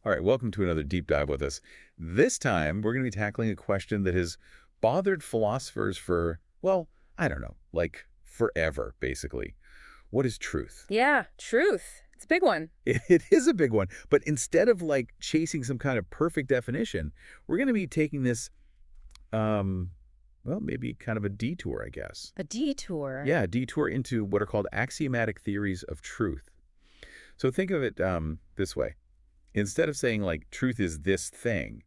All right, welcome to another deep dive with us. This time, we're going to be tackling a question that has bothered philosophers for, well, I don't know, like forever, basically. What is truth? Yeah, truth. It's a big one. It is a big one, but instead of like chasing some kind of perfect definition, we're going to be taking this, well, maybe kind of a detour, I guess. A detour. Yeah, a detour into what are called axiomatic theories of truth. So think of it this way. Instead of saying like truth is this thing,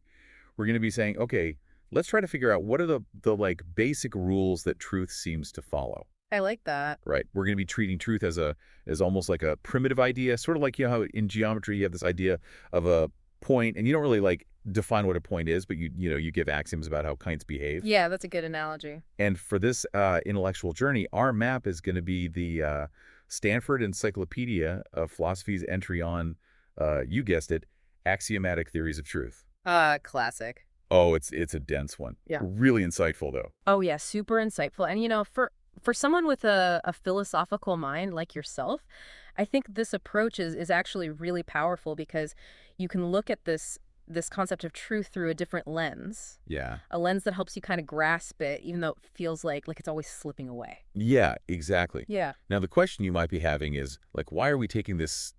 we're going to be saying, okay, let's try to figure out what are the like basic rules that truth seems to follow. I like that. Right. We're going to be treating truth as almost like a primitive idea, sort of like, you know, how in geometry you have this idea of a point, and you don't really like define what a point is, but you give axioms about how kinds behave. Yeah, that's a good analogy. And for this intellectual journey, our map is going to be the Stanford Encyclopedia of Philosophy's entry on, you guessed it, axiomatic theories of truth. Classic. Oh, it's a dense one. Yeah. Really insightful, though. Oh, yeah, super insightful. And, for someone with a philosophical mind like yourself, I think this approach is actually really powerful because you can look at this concept of truth through a different lens. Yeah. A lens that helps you kind of grasp it, even though it feels like it's always slipping away. Yeah, exactly. Yeah. Now, the question you might be having is, like, why are we taking this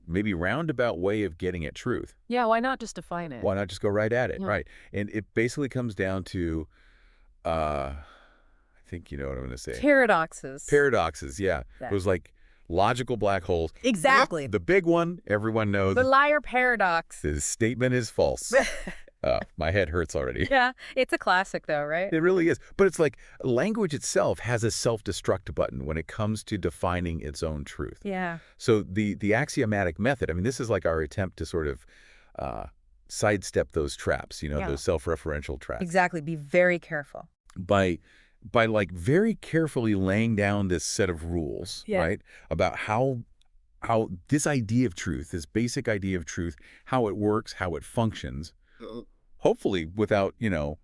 maybe roundabout way of getting at truth? Yeah, why not just define it? Why not just go right at it? Yeah. Right. And it basically comes down to, I think you know what I'm going to say. Paradoxes. Paradoxes, yeah. Yeah. It was like logical black holes. Exactly. The big one, everyone knows. The liar paradox. This statement is false. My head hurts already. Yeah, it's a classic though, right? It really is. But it's like language itself has a self-destruct button when it comes to defining its own truth. Yeah. So the axiomatic method, I mean, this is like our attempt to sort of sidestep those traps, Yeah. those self-referential traps. Exactly. Be very careful. By like very carefully laying down this set of rules, Yeah. right, about how this idea of truth, this basic idea of truth, how it works, how it functions, hopefully without,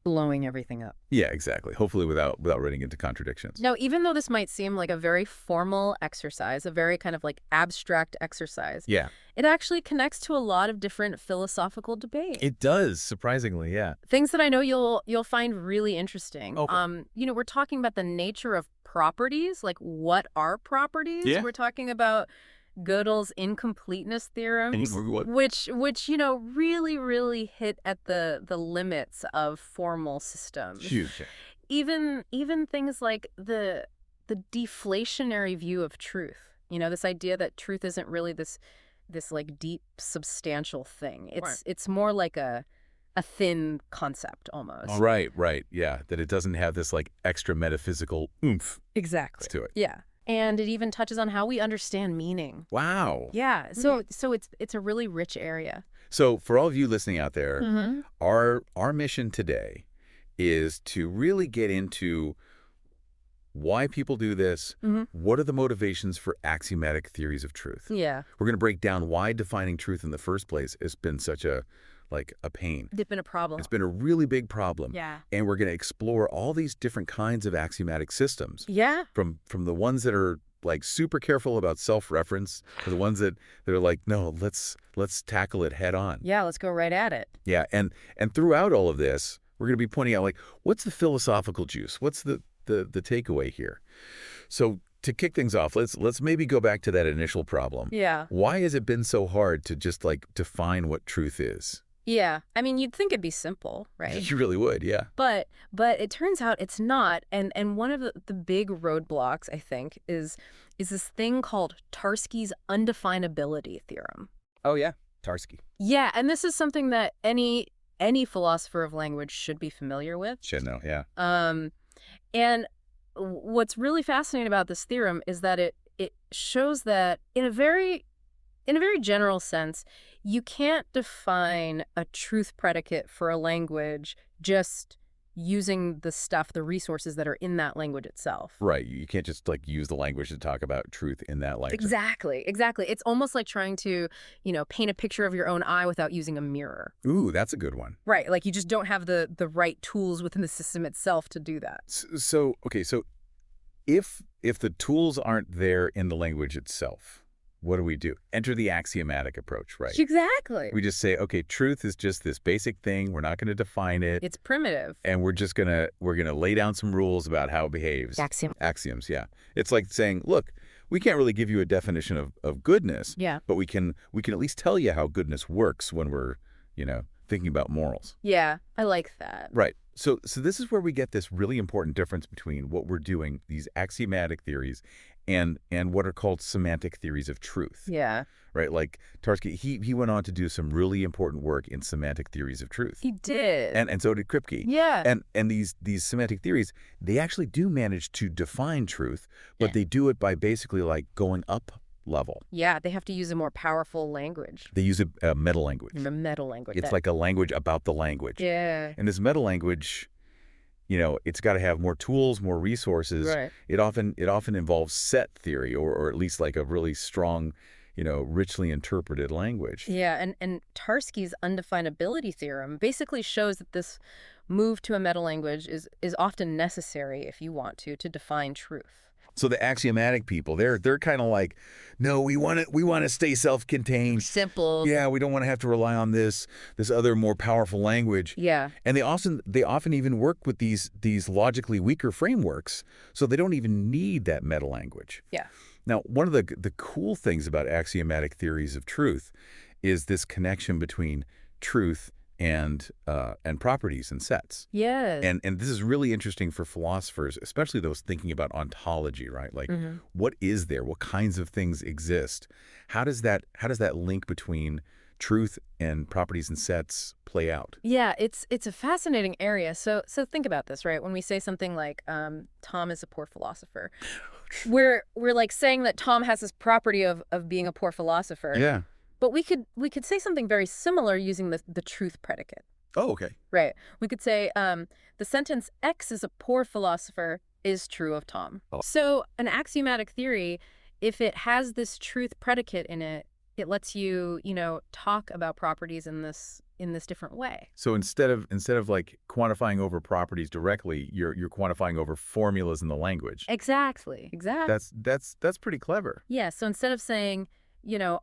Blowing everything up. yeah, exactly. Hopefully without running into contradictions. Now, even though this might seem like a very formal exercise, a very kind of like abstract exercise, Yeah, it actually connects to a lot of different philosophical debate. it does, surprisingly, yeah. Things that I know you'll find really interesting. Okay. We're talking about the nature of properties, like what are properties? Yeah. We're talking about Gödel's incompleteness theorems, What? which really, really hit at the limits of formal systems. Huge. Even things like the deflationary view of truth. This idea that truth isn't really this like deep, substantial thing. It's more like a thin concept almost. Oh, right, yeah. That it doesn't have this like extra metaphysical oomph Exactly. to it. Yeah. And it even touches on how we understand meaning. Wow. Yeah. So it's a really rich area. So for all of you listening out there, Mm-hmm. our mission today is to really get into why people do this, Mm-hmm. what are the motivations for axiomatic theories of truth. Yeah. We're going to break down why defining truth in the first place has been such a pain. It's been a problem. It's been a really big problem. Yeah. And we're going to explore all these different kinds of axiomatic systems. Yeah. From the ones that are like super careful about self-reference to the ones that are like, no, let's tackle it head on. Yeah. Let's go right at it. Yeah, and throughout all of this, we're going to be pointing out like, what's the philosophical juice? What's the takeaway here? So to kick things off, let's maybe go back to that initial problem. Yeah. Why has it been so hard to just like define what truth is? Yeah. I mean, you'd think it'd be simple, right? You really would, yeah. But it turns out it's not. And one of the big roadblocks, I think, is this thing called Tarski's undefinability theorem. Oh yeah, Tarski. Yeah, and this is something that any philosopher of language should be familiar with. Should know, yeah. And what's really fascinating about this theorem is that it shows that in a very general sense, you can't define a truth predicate for a language just using the resources that are in that language itself. Right. You can't just like use the language to talk about truth in that language. Exactly. It's almost like trying to, paint a picture of your own eye without using a mirror. Ooh, that's a good one. Right. Like you just don't have the right tools within the system itself to do that. So if the tools aren't there in the language itself, what do? Enter the axiomatic approach, right? Exactly. We just say, okay, truth is just this basic thing. We're not going to define it. It's primitive. And we're gonna lay down some rules about how it behaves. Axioms, yeah. It's like saying, look, we can't really give you a definition of goodness, Yeah. but we can at least tell you how goodness works when we're, thinking about morals. Yeah, I like that. Right. So this is where we get this really important difference between what we're doing, these axiomatic theories, and what are called semantic theories of truth. Yeah. Right? Like Tarski, he went on to do some really important work in semantic theories of truth. He did. And so did Kripke. Yeah. And these semantic theories, they actually do manage to define truth, but they do it by basically like going up level. Yeah, they have to use a more powerful language. They use a meta language. A meta language. It's like a language about the language. Yeah. And this meta language, it's got to have more tools, more resources. Right. It often involves set theory, or at least like a really strong, richly interpreted language. Yeah, and Tarski's undefinability theorem basically shows that this move to a meta language is often necessary if you want to define truth. So the axiomatic people, they're kind of like, no, we want to stay self-contained. Simple. Yeah, we don't want to have to rely on this other more powerful language. Yeah. And they often even work with these logically weaker frameworks, so they don't even need that meta language. Yeah. Now, one of the cool things about axiomatic theories of truth is this connection between truth and properties and sets. Yes. And this is really interesting for philosophers, especially those thinking about ontology, right? Like, what is there? What kinds of things exist? How does that link between truth and properties and sets play out? Yeah, it's a fascinating area. So think about this, right? When we say something like Tom is a poor philosopher, we're like saying that Tom has this property of being a poor philosopher. Yeah. But we could say something very similar using the truth predicate. Oh, okay. Right. We could say the sentence X is a poor philosopher is true of Tom. Oh. So an axiomatic theory, if it has this truth predicate in it, it lets you, talk about properties in this different way. So instead of like quantifying over properties directly, you're quantifying over formulas in the language. Exactly. That's pretty clever. Yeah. So instead of saying,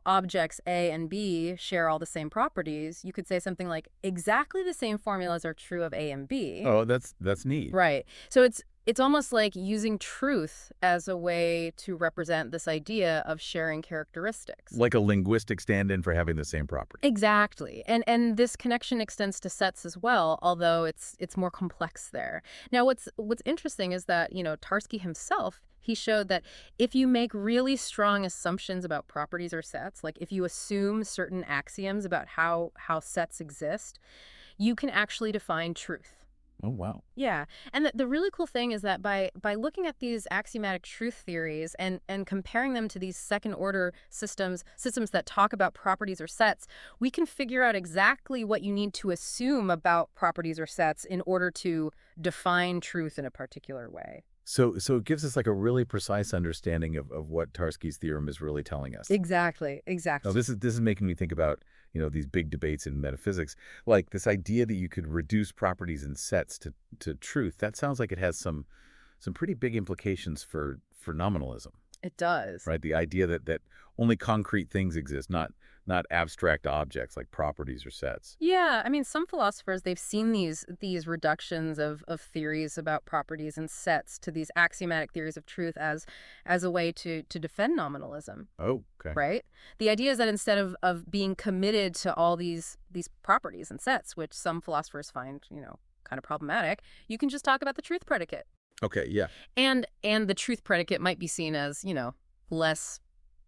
objects A and B share all the same properties, you could say something like exactly the same formulas are true of A and B. Oh, that's neat. Right. So it's almost like using truth as a way to represent this idea of sharing characteristics. Like a linguistic stand-in for having the same property. Exactly. And this connection extends to sets as well, although it's more complex there. Now, what's interesting is that, Tarski himself, he showed that if you make really strong assumptions about properties or sets, like if you assume certain axioms about how sets exist, you can actually define truth. Oh, wow. Yeah. And the really cool thing is that by looking at these axiomatic truth theories and comparing them to these second-order systems that talk about properties or sets, we can figure out exactly what you need to assume about properties or sets in order to define truth in a particular way. So it gives us like a really precise understanding of what Tarski's theorem is really telling us. Exactly. Now, this is making me think about, these big debates in metaphysics, like this idea that you could reduce properties and sets to truth. That sounds like it has some pretty big implications for nominalism. It does. Right? The idea that only concrete things exist, not abstract objects like properties or sets. Yeah, I mean, some philosophers, they've seen these reductions of theories about properties and sets to these axiomatic theories of truth as a way to defend nominalism. Oh, okay. Right? The idea is that instead of being committed to all these properties and sets, which some philosophers find, kind of problematic, you can just talk about the truth predicate. Okay, yeah. And the truth predicate might be seen as, less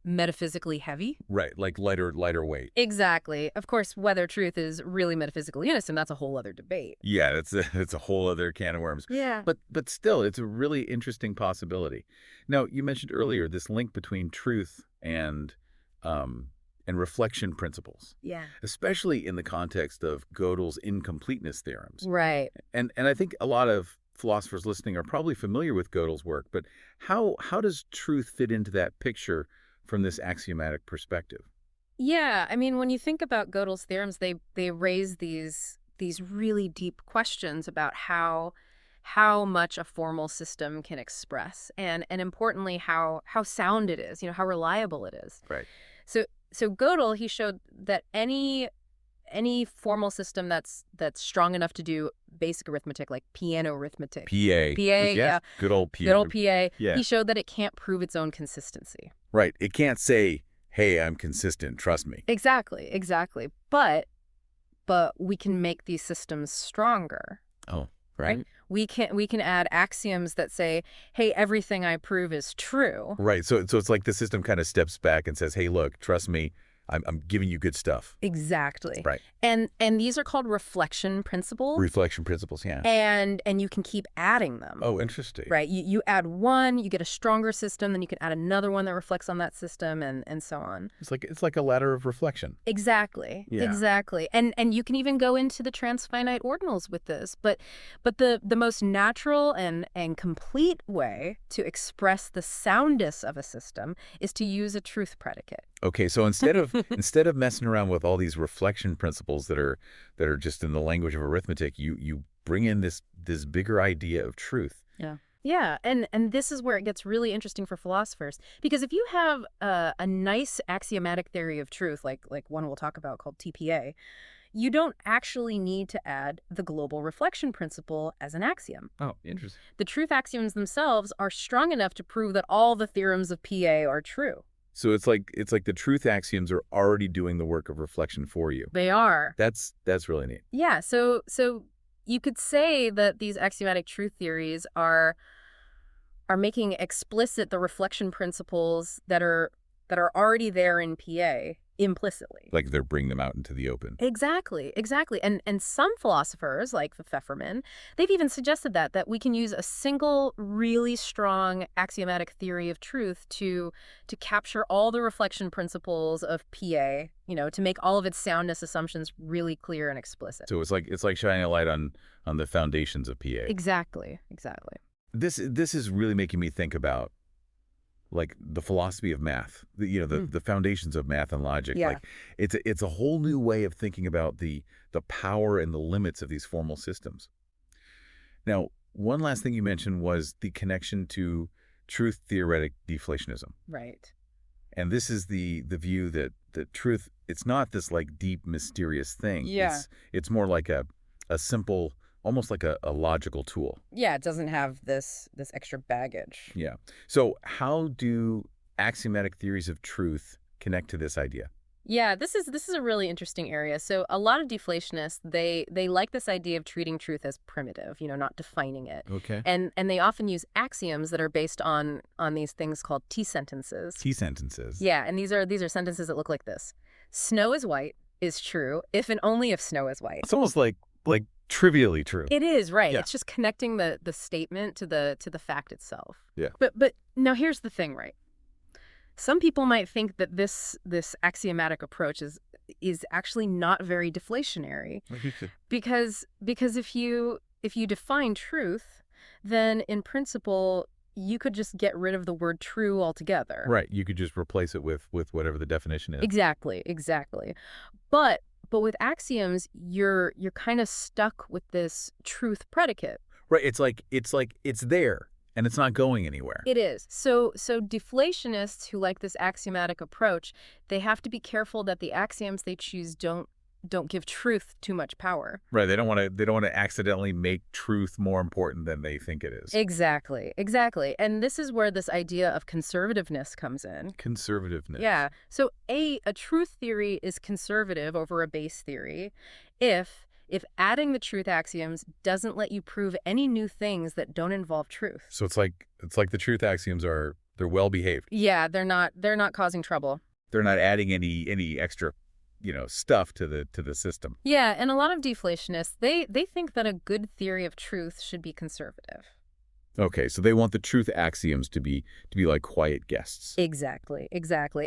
metaphysically heavy. Right, like lighter weight. Exactly. Of course, whether truth is really metaphysically innocent, that's a whole other debate. Yeah, that's a whole other can of worms. Yeah. But still, it's a really interesting possibility. Now, you mentioned earlier this link between truth and reflection principles. Yeah. Especially in the context of Gödel's incompleteness theorems. Right. And I think a lot of philosophers listening are probably familiar with Gödel's work, but how does truth fit into that picture from this axiomatic perspective? Yeah, I mean, when you think about Gödel's theorems, they raise these really deep questions about how how much a formal system can express, and importantly, how sound it is, how reliable it is. Right. So Gödel, he showed that any formal system that's strong enough to do basic arithmetic, like piano arithmetic. PA. PA, Yes. yeah. Good old PA. Good old PA. Yeah. He showed that it can't prove its own consistency. Right. It can't say, hey, I'm consistent, trust me. Exactly. But we can make these systems stronger. Oh, right. We can add axioms that say, hey, everything I prove is true. Right. So it's like the system kind of steps back and says, hey, look, trust me, I'm giving you good stuff. Exactly. Right. And these are called reflection principles. Reflection principles, yeah. And you can keep adding them. Oh, interesting. Right. You add one, you get a stronger system, then you can add another one that reflects on that system, and so on. It's like a ladder of reflection. Exactly. Yeah. Exactly. And you can even go into the transfinite ordinals with this. But the most natural and complete way to express the soundness of a system is to use a truth predicate. Okay, so instead of messing around with all these reflection principles that are just in the language of arithmetic, you bring in this bigger idea of truth. Yeah. Yeah, and this is where it gets really interesting for philosophers, because if you have a nice axiomatic theory of truth, like one we'll talk about called TPA, you don't actually need to add the global reflection principle as an axiom. Oh, interesting. The truth axioms themselves are strong enough to prove that all the theorems of PA are true. So it's like the truth axioms are already doing the work of reflection for you. They are. That's really neat. Yeah, so you could say that these axiomatic truth theories are making explicit the reflection principles that are already there in PA implicitly. Like they're bringing them out into the open. Exactly. And some philosophers, like Pfefferman, they've even suggested that we can use a single really strong axiomatic theory of truth to capture all the reflection principles of PA, to make all of its soundness assumptions really clear and explicit. So it's like shining a light on the foundations of PA. Exactly. This is really making me think about like the philosophy of math, the foundations of math and logic. Yeah. Like it's a whole new way of thinking about the power and the limits of these formal systems. Now, one last thing you mentioned was the connection to truth theoretic deflationism. Right. And this is the view that truth, it's not this like deep mysterious thing. Yeah. It's more like a simple, almost like a logical tool. Yeah, it doesn't have this extra baggage. Yeah. So how do axiomatic theories of truth connect to this idea? Yeah, this is a really interesting area. So a lot of deflationists, they like this idea of treating truth as primitive, not defining it. Okay. And they often use axioms that are based on these things called T-sentences. T-sentences. Yeah, and these are sentences that look like this. Snow is white is true if and only if snow is white. It's almost like trivially true. It is, right. Yeah. It's just connecting the statement to the fact itself. Yeah. But now here's the thing, right? Some people might think that this axiomatic approach is actually not very deflationary, because if you define truth, then in principle you could just get rid of the word true altogether. Right. You could just replace it with whatever the definition is. Exactly. But with axioms, you're kind of stuck with this truth predicate. Right. It's like it's there and it's not going anywhere. It is. So deflationists who like this axiomatic approach, they have to be careful that the axioms they choose don't give truth too much power. Right. They don't want to accidentally make truth more important than they think it is. Exactly. And this is where this idea of conservativeness comes in. Conservativeness. Yeah. So a truth theory is conservative over a base theory if adding the truth axioms doesn't let you prove any new things that don't involve truth. So it's like the truth axioms they're well behaved. Yeah, they're not causing trouble. They're not adding any extra stuff to the system. Yeah, and a lot of deflationists, they think that a good theory of truth should be conservative. Okay, so they want the truth axioms to be like quiet guests. Exactly.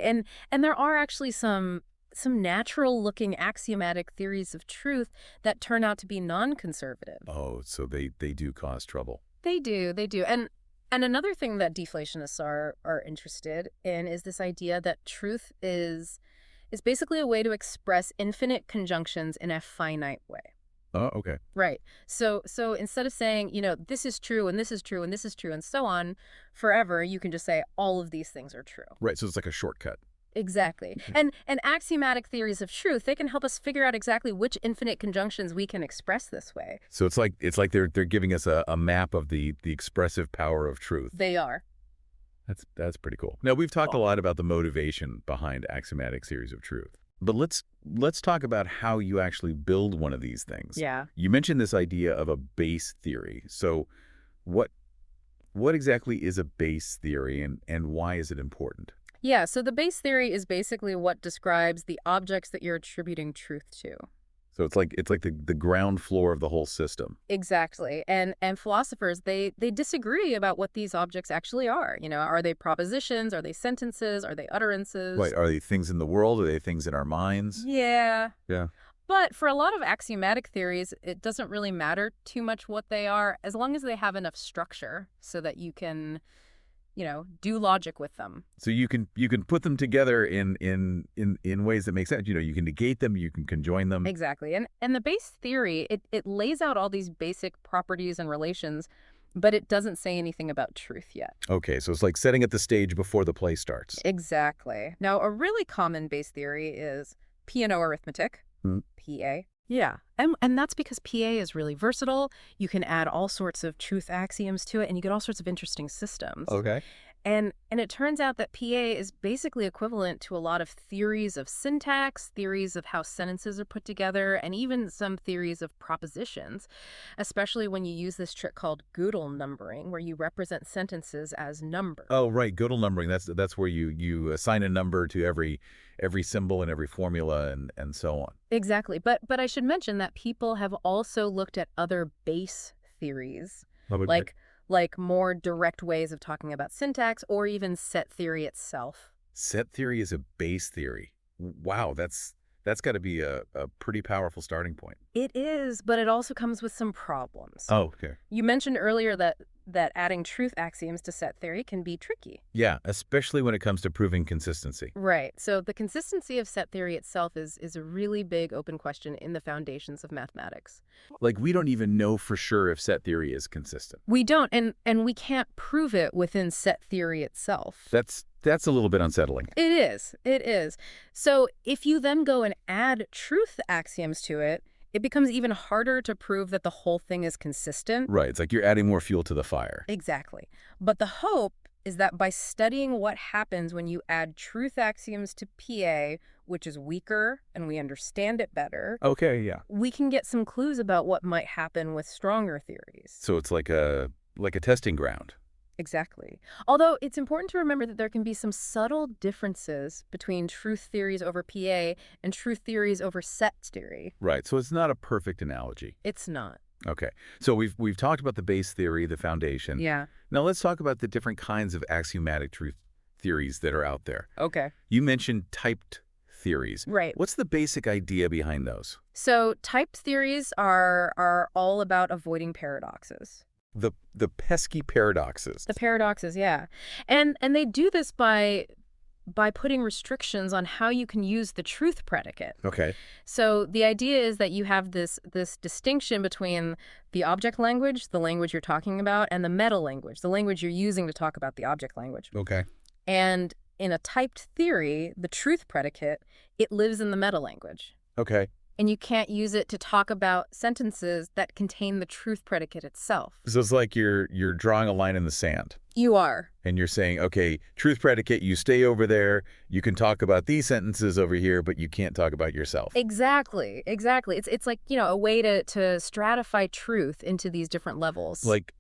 And there are actually some natural-looking axiomatic theories of truth that turn out to be non-conservative. Oh, so they do cause trouble. They do. And another thing that deflationists are interested in is this idea that truth is basically a way to express infinite conjunctions in a finite way. Oh, okay. Right. So instead of saying, this is true and this is true and this is true and so on forever, you can just say all of these things are true. Right, so it's like a shortcut. Exactly. Okay. And axiomatic theories of truth, they can help us figure out exactly which infinite conjunctions we can express this way. So it's like they're giving us a map of the expressive power of truth. They are. That's pretty cool. Now, we've talked a lot about the motivation behind axiomatic theories of truth. But let's talk about how you actually build one of these things. Yeah. You mentioned this idea of a base theory. So what exactly is a base theory and why is it important? Yeah, so the base theory is basically what describes the objects that you're attributing truth to. So it's like the ground floor of the whole system. Exactly. And philosophers, they disagree about what these objects actually are. Are they propositions? Are they sentences? Are they utterances? Right. Are they things in the world? Are they things in our minds? Yeah. Yeah. But for a lot of axiomatic theories, it doesn't really matter too much what they are, as long as they have enough structure so that you can, do logic with them. So you can put them together in ways that make sense. You can negate them, you can conjoin them. Exactly. And the base theory, it lays out all these basic properties and relations, but it doesn't say anything about truth yet. Okay, so it's like setting up the stage before the play starts. Exactly. Now, a really common base theory is P&O arithmetic, PA. Yeah, and that's because PA is really versatile. You can add all sorts of truth axioms to it, and you get all sorts of interesting systems. Okay. And it turns out that PA is basically equivalent to a lot of theories of syntax, theories of how sentences are put together, and even some theories of propositions, especially when you use this trick called Gödel numbering, where you represent sentences as numbers. Oh, right. Gödel numbering. That's where you assign a number to every symbol and every formula and so on. Exactly. But I should mention that people have also looked at other base theories, like more direct ways of talking about syntax or even set theory itself. Set theory is a base theory. Wow, that's got to be a pretty powerful starting point. It is, but it also comes with some problems. Oh, okay. You mentioned earlier that adding truth axioms to set theory can be tricky. Yeah, especially when it comes to proving consistency. Right. So the consistency of set theory itself is a really big open question in the foundations of mathematics. Like, we don't even know for sure if set theory is consistent. We don't, and we can't prove it within set theory itself. That's a little bit unsettling. It is. It is. So if you then go and add truth axioms to it, it becomes even harder to prove that the whole thing is consistent. Right. It's like you're adding more fuel to the fire. Exactly. But the hope is that by studying what happens when you add truth axioms to PA, which is weaker and we understand it better, Okay, yeah. we can get some clues about what might happen with stronger theories. So it's like a testing ground. Exactly. Although it's important to remember that there can be some subtle differences between truth theories over PA and truth theories over set theory. Right. So it's not a perfect analogy. It's not. Okay. So we've talked about the base theory, the foundation. Yeah. Now let's talk about the different kinds of axiomatic truth theories that are out there. Okay. You mentioned typed theories. Right. What's the basic idea behind those? So typed theories are all about avoiding paradoxes. The pesky paradoxes. The paradoxes, yeah. And they do this by putting restrictions on how you can use the truth predicate. Okay. So the idea is that you have this distinction between the object language, the language you're talking about, and the meta language, the language you're using to talk about the object language. Okay. And in a typed theory, the truth predicate, it lives in the meta language. Okay. And you can't use it to talk about sentences that contain the truth predicate itself. So it's like you're drawing a line in the sand. You are. And you're saying, okay, truth predicate, you stay over there. You can talk about these sentences over here, but you can't talk about yourself. Exactly. Exactly. It's like, a way to stratify truth into these different levels. Like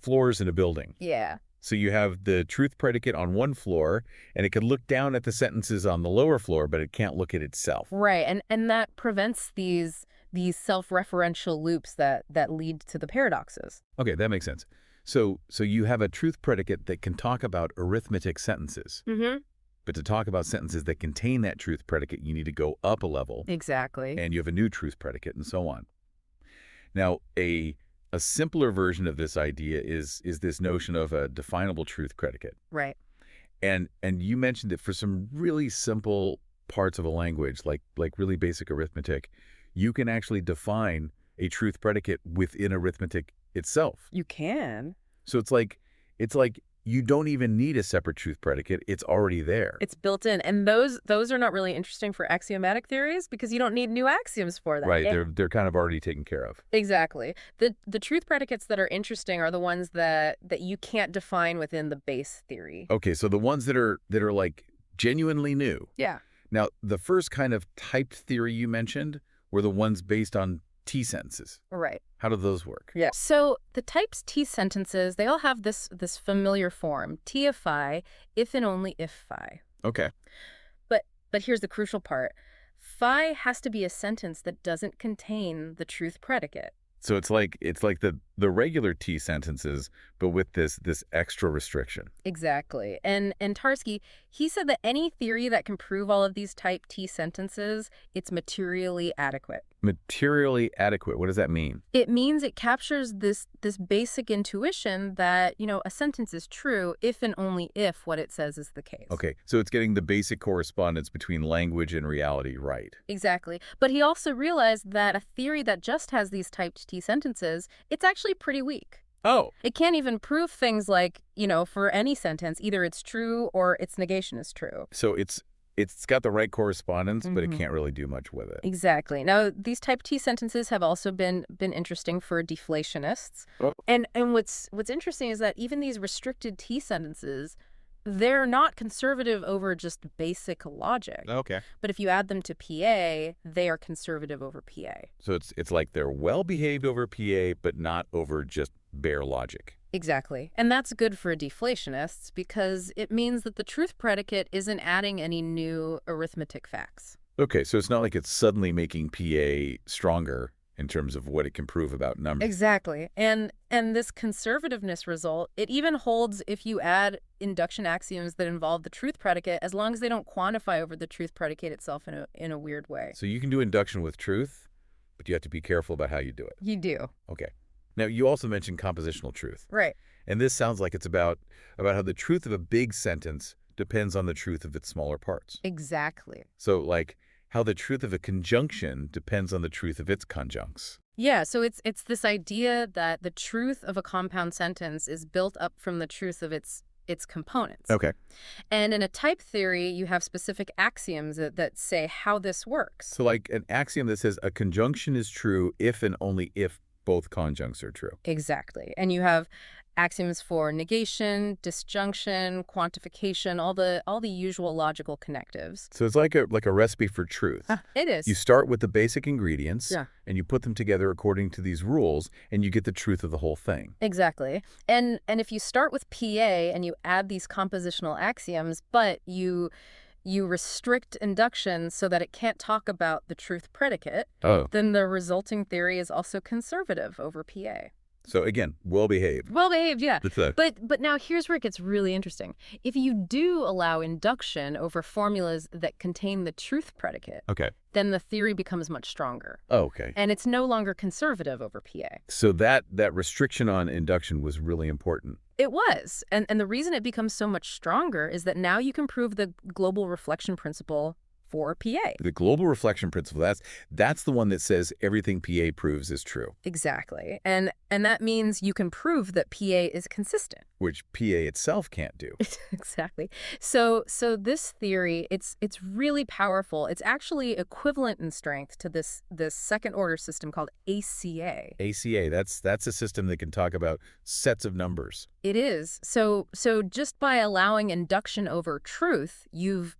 floors in a building. Yeah. So you have the truth predicate on one floor, and it can look down at the sentences on the lower floor, but it can't look at itself. Right. And that prevents these self-referential loops that lead to the paradoxes. Okay, that makes sense. So you have a truth predicate that can talk about arithmetic sentences. Mm-hmm. But to talk about sentences that contain that truth predicate, you need to go up a level. Exactly. And you have a new truth predicate and so on. Now, a simpler version of this idea is this notion of a definable truth predicate. Right. And you mentioned that for some really simple parts of a language, like really basic arithmetic, you can actually define a truth predicate within arithmetic itself. You can. So it's like you don't even need a separate truth predicate. It's already there. It's built in. And those are not really interesting for axiomatic theories because you don't need new axioms for that. Right. They're kind of already taken care of. Exactly. The truth predicates that are interesting are the ones that you can't define within the base theory. Okay, so the ones that are like genuinely new. Yeah. Now, the first kind of typed theory you mentioned were the ones based on T sentences. Right. How do those work? Yeah. So the types T sentences, they all have this familiar form, T of phi, if and only if phi. Okay. But here's the crucial part. Phi has to be a sentence that doesn't contain the truth predicate. So it's like the regular T sentences, but with this extra restriction. Exactly. And Tarski, he said that any theory that can prove all of these type T sentences, it's materially adequate. Materially adequate. What does that mean? It means it captures this basic intuition that, a sentence is true if and only if what it says is the case. Okay, so it's getting the basic correspondence between language and reality right. Exactly. But he also realized that a theory that just has these typed T sentences, it's actually pretty weak. Oh. It can't even prove things like, for any sentence, either it's true or its negation is true. So it's got the right correspondence, but it Mhm. can't really do much with it. Exactly. Now, these type T sentences have also been interesting for deflationists. Oh. And what's interesting is that even these restricted T sentences, they're not conservative over just basic logic. Okay. But if you add them to PA, they are conservative over PA. So it's like they're well behaved over PA, but not over just bare logic. Exactly. And that's good for deflationists because it means that the truth predicate isn't adding any new arithmetic facts. Okay, so it's not like it's suddenly making PA stronger in terms of what it can prove about numbers. Exactly. And this conservativeness result, it even holds if you add induction axioms that involve the truth predicate, as long as they don't quantify over the truth predicate itself in a weird way. So you can do induction with truth, but you have to be careful about how you do it. You do. Okay. Now, you also mentioned compositional truth. Right. And this sounds like it's about how the truth of a big sentence depends on the truth of its smaller parts. Exactly. So, like, how the truth of a conjunction depends on the truth of its conjuncts. Yeah, so it's this idea that the truth of a compound sentence is built up from the truth of its components. Okay. And in a type theory, you have specific axioms that say how this works. So, like, an axiom that says a conjunction is true if and only if both conjuncts are true. Exactly. And you have axioms for negation, disjunction, quantification, all the usual logical connectives. So it's like a recipe for truth. It is. You start with the basic ingredients, Yeah. and you put them together according to these rules, and you get the truth of the whole thing. Exactly. And if you start with PA and you add these compositional axioms, but you restrict induction so that it can't talk about the truth predicate, Oh. then the resulting theory is also conservative over PA. So again, well-behaved. Well behaved, yeah. That's a- But now here's where it gets really interesting. If you do allow induction over formulas that contain the truth predicate, Okay. then the theory becomes much stronger. Oh, okay. And it's no longer conservative over PA. So that restriction on induction was really important. It was. And the reason it becomes so much stronger is that now you can prove the global reflection principle for PA. The global reflection principle, that's the one that says everything PA proves is true, Exactly. And that means you can prove that PA is consistent. which PA itself can't do. Exactly. So this theory, it's really powerful. It's actually equivalent in strength to this second order system called ACA. ACA, that's a system that can talk about sets of numbers. It is. So just by allowing induction over truth, you've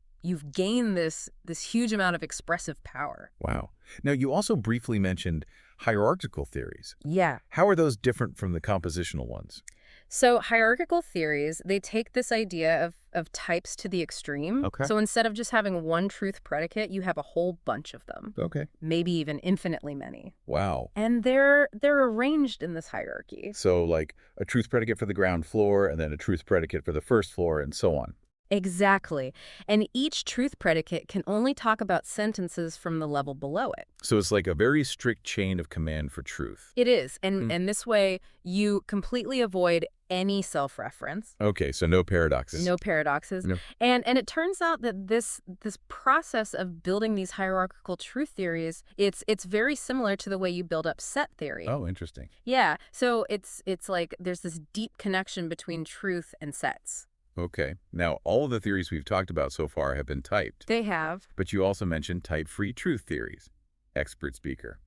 gained this huge amount of expressive power. Wow. Now, you also briefly mentioned hierarchical theories. Yeah. How are those different from the compositional ones? So hierarchical theories, they take this idea of types to the extreme. Okay. So instead of just having one truth predicate, you have a whole bunch of them, Okay. maybe even infinitely many. Wow. And they're arranged in this hierarchy. So like a truth predicate for the ground floor and then a truth predicate for the first floor and so on. Exactly. And each truth predicate can only talk about sentences from the level below it. So it's like a very strict chain of command for truth. It is. Hmm. And this way, you completely avoid any self-reference. Okay, so no paradoxes. No paradoxes. No. And it turns out that this process of building these hierarchical truth theories, it's very similar to the way you build up set theory. Oh, interesting. Yeah. So it's like there's this deep connection between truth and sets. Okay. Now, all of the theories we've talked about so far have been typed, They have. but you also mentioned type-free truth theories. Expert speaker.